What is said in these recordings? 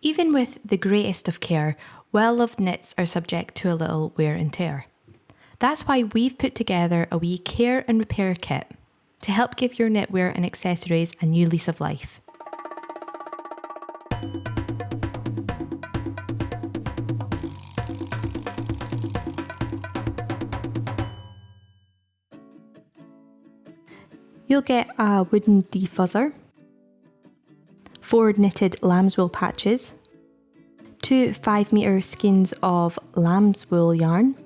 Even with the greatest of care, well-loved knits are subject to a little wear and tear. That's why we've put together a wee care and repair kit to help give your knitwear and accessories a new lease of life. You'll get a wooden defuzzer, 4 knitted lambswool patches, 2 5-metre skeins of lambswool yarn,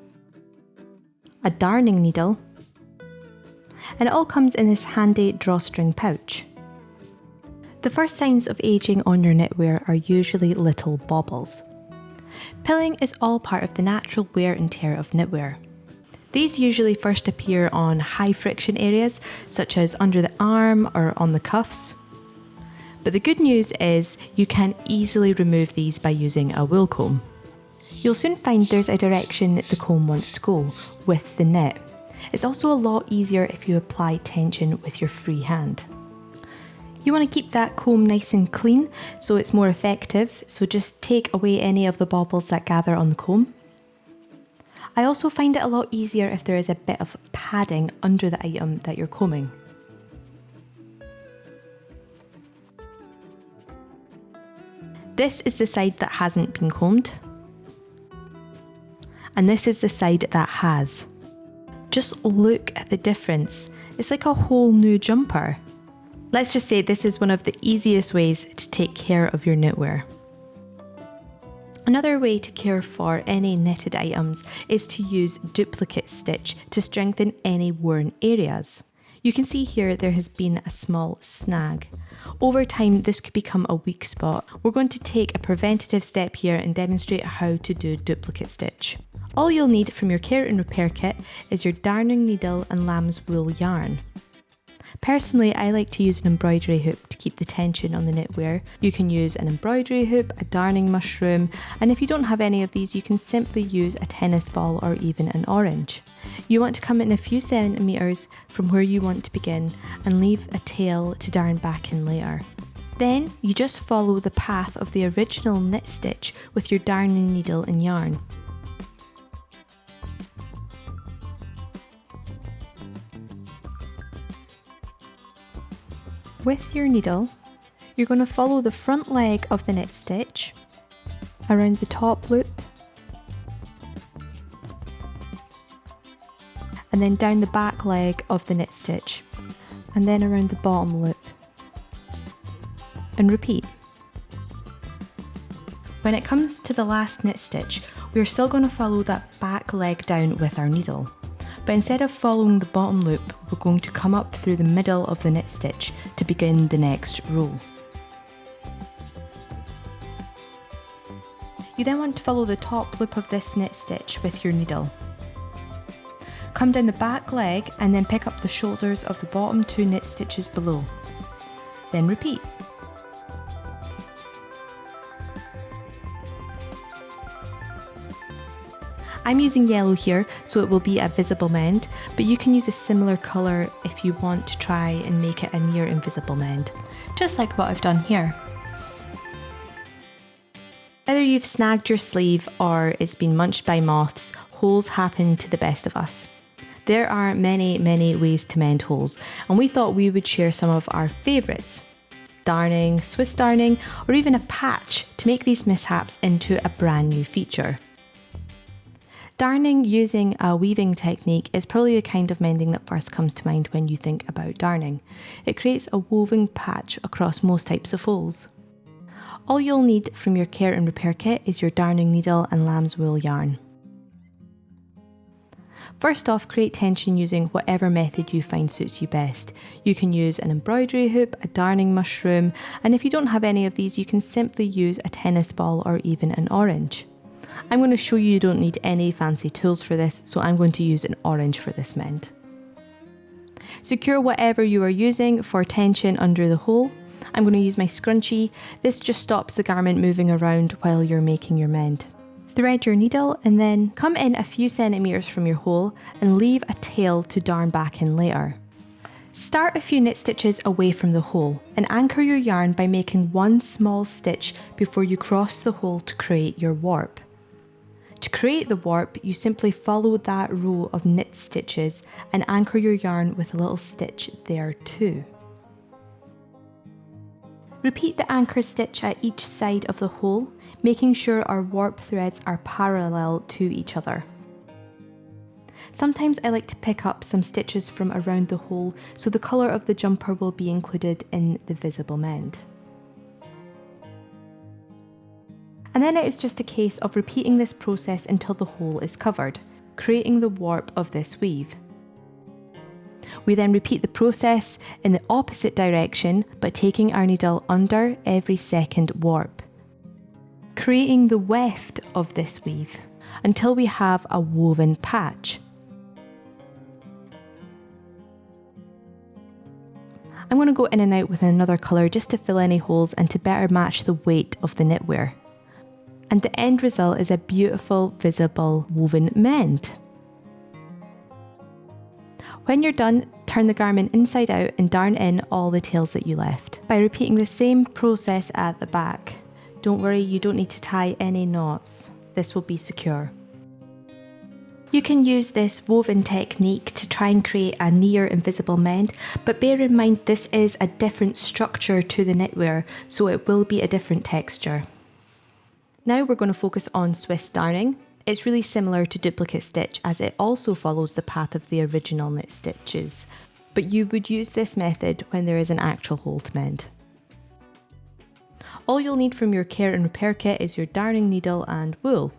a darning needle, and it all comes in this handy drawstring pouch. The first signs of ageing on your knitwear are usually little bobbles. Pilling is all part of the natural wear and tear of knitwear. These usually first appear on high friction areas such as under the arm or on the cuffs. But the good news is you can easily remove these by using a wool comb. You'll soon find there's a direction the comb wants to go with the knit. It's also a lot easier if you apply tension with your free hand. You want to keep that comb nice and clean so it's more effective, so just take away any of the bobbles that gather on the comb. I also find it a lot easier if there is a bit of padding under the item that you're combing. This is the side that hasn't been combed, and this is the side that has. Just look at the difference. It's like a whole new jumper. Let's just say this is one of the easiest ways to take care of your knitwear. Another way to care for any knitted items is to use duplicate stitch to strengthen any worn areas. You can see here there has been a small snag. Over time this could become a weak spot. We're going to take a preventative step here and demonstrate how to do duplicate stitch. All you'll need from your care and repair kit is your darning needle and lambswool yarn. Personally, I like to use an embroidery hoop to keep the tension on the knitwear. You can use an embroidery hoop, a darning mushroom, and if you don't have any of these, you can simply use a tennis ball or even an orange. You want to come in a few centimetres from where you want to begin and leave a tail to darn back in later. Then you just follow the path of the original knit stitch with your darning needle and yarn. With your needle, you're going to follow the front leg of the knit stitch around the top loop and then down the back leg of the knit stitch and then around the bottom loop and repeat. When it comes to the last knit stitch, we're still going to follow that back leg down with our needle. But instead of following the bottom loop, we're going to come up through the middle of the knit stitch to begin the next row. You then want to follow the top loop of this knit stitch with your needle. Come down the back leg and then pick up the shoulders of the bottom 2 knit stitches below. Then repeat. I'm using yellow here, so it will be a visible mend, but you can use a similar colour if you want to try and make it a near invisible mend, just like what I've done here. Whether you've snagged your sleeve or it's been munched by moths, holes happen to the best of us. There are many ways to mend holes, and we thought we would share some of our favourites. Darning, Swiss darning, or even a patch to make these mishaps into a brand new feature. Darning using a weaving technique is probably the kind of mending that first comes to mind when you think about darning. It creates a woven patch across most types of holes. All you'll need from your care and repair kit is your darning needle and lambswool yarn. First off, create tension using whatever method you find suits you best. You can use an embroidery hoop, a darning mushroom, and if you don't have any of these, you can simply use a tennis ball or even an orange. I'm going to show you don't need any fancy tools for this, so I'm going to use an orange for this mend. Secure whatever you are using for tension under the hole. I'm going to use my scrunchie. This just stops the garment moving around while you're making your mend. Thread your needle and then come in a few centimetres from your hole and leave a tail to darn back in later. Start a few knit stitches away from the hole and anchor your yarn by making one small stitch before you cross the hole to create your warp. To create the warp, you simply follow that row of knit stitches and anchor your yarn with a little stitch there too. Repeat the anchor stitch at each side of the hole, making sure our warp threads are parallel to each other. Sometimes I like to pick up some stitches from around the hole so the colour of the jumper will be included in the visible mend. And then it is just a case of repeating this process until the hole is covered, creating the warp of this weave. We then repeat the process in the opposite direction, but taking our needle under every second warp, creating the weft of this weave until we have a woven patch. I'm going to go in and out with another colour just to fill any holes and to better match the weight of the knitwear. And the end result is a beautiful, visible woven mend. When you're done, turn the garment inside out and darn in all the tails that you left by repeating the same process at the back. Don't worry, you don't need to tie any knots. This will be secure. You can use this woven technique to try and create a near invisible mend, but bear in mind this is a different structure to the knitwear, so it will be a different texture. Now we're going to focus on Swiss darning. It's really similar to duplicate stitch as it also follows the path of the original knit stitches, but you would use this method when there is an actual hole to mend. All you'll need from your care and repair kit is your darning needle and wool.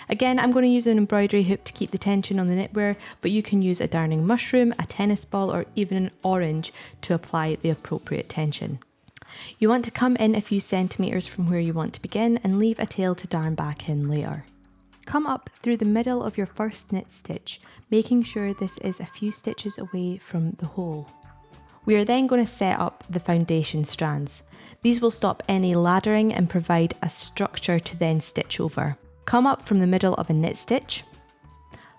Again, I'm going to use an embroidery hoop to keep the tension on the knitwear, but you can use a darning mushroom, a tennis ball, or even an orange to apply the appropriate tension. You want to come in a few centimetres from where you want to begin and leave a tail to darn back in later. Come up through the middle of your first knit stitch, making sure this is a few stitches away from the hole. We are then going to set up the foundation strands. These will stop any laddering and provide a structure to then stitch over. Come up from the middle of a knit stitch,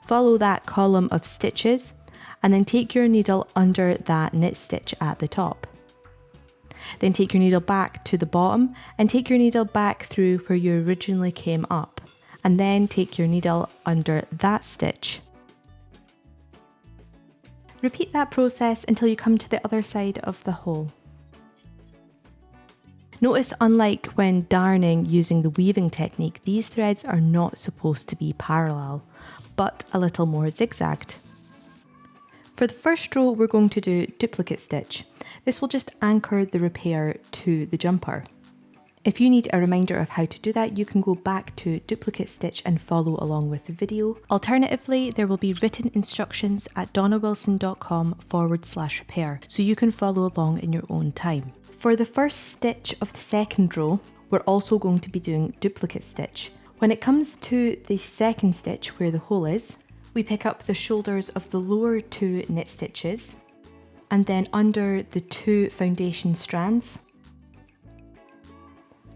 follow that column of stitches, and then take your needle under that knit stitch at the top. Then take your needle back to the bottom and take your needle back through where you originally came up, and then take your needle under that stitch. Repeat that process until you come to the other side of the hole. Notice, unlike when darning using the weaving technique, these threads are not supposed to be parallel, but a little more zigzagged. For the first row, we're going to do duplicate stitch. This will just anchor the repair to the jumper. If you need a reminder of how to do that, you can go back to duplicate stitch and follow along with the video. Alternatively, there will be written instructions at donnawilson.com/repair, so you can follow along in your own time. For the first stitch of the second row, we're also going to be doing duplicate stitch. When it comes to the second stitch where the hole is, we pick up the shoulders of the lower two knit stitches, and then under the two foundation strands,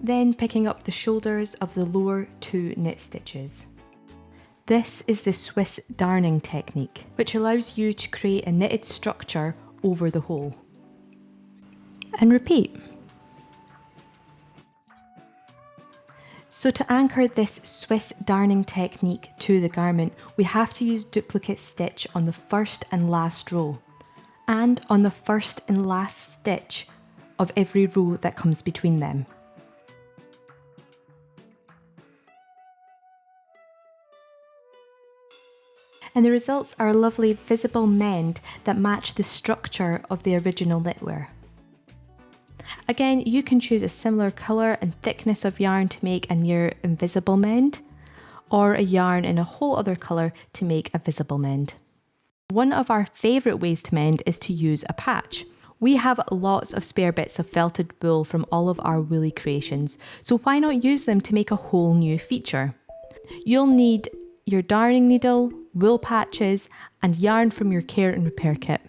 then picking up the shoulders of the lower two knit stitches. This is the Swiss darning technique, which allows you to create a knitted structure over the hole. And repeat. So to anchor this Swiss darning technique to the garment, we have to use duplicate stitch on the first and last row, and on the first and last stitch of every row that comes between them. And the results are a lovely visible mend that match the structure of the original knitwear. Again, you can choose a similar colour and thickness of yarn to make a near invisible mend, or a yarn in a whole other colour to make a visible mend. One of our favourite ways to mend is to use a patch. We have lots of spare bits of felted wool from all of our woolly creations, so why not use them to make a whole new feature? You'll need your darning needle, wool patches, and yarn from your care and repair kit.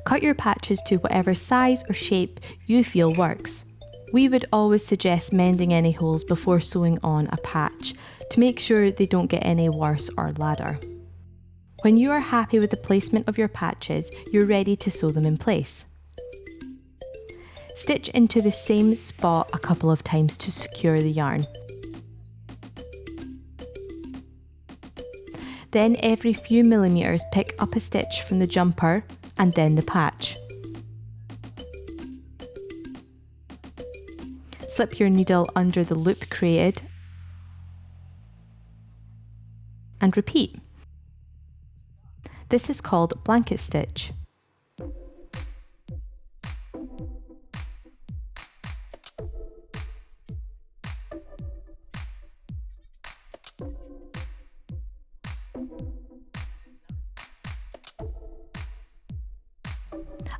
Cut your patches to whatever size or shape you feel works. We would always suggest mending any holes before sewing on a patch to make sure they don't get any worse or ladder. When you are happy with the placement of your patches, you're ready to sew them in place. Stitch into the same spot a couple of times to secure the yarn. Then every few millimeters pick up a stitch from the jumper and then the patch. Slip your needle under the loop created and repeat. This is called blanket stitch.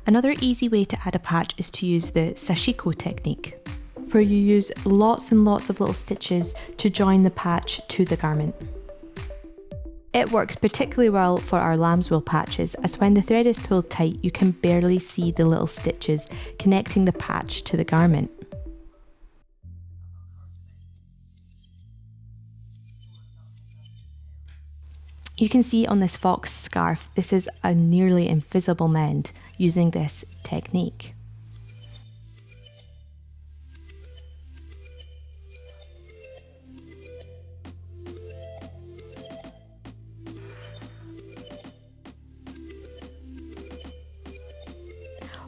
Another easy way to add a patch is to use the Sashiko technique, where you use lots and lots of little stitches to join the patch to the garment. It works particularly well for our lambswool patches, as when the thread is pulled tight you can barely see the little stitches connecting the patch to the garment. You can see on this fox scarf, this is a nearly invisible mend using this technique.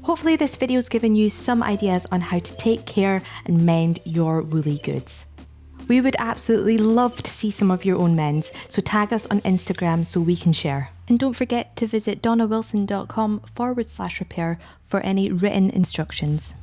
Hopefully this video has given you some ideas on how to take care and mend your woolly goods. We would absolutely love to see some of your own mends, so tag us on Instagram so we can share. And don't forget to visit donnawilson.com/repair for any written instructions.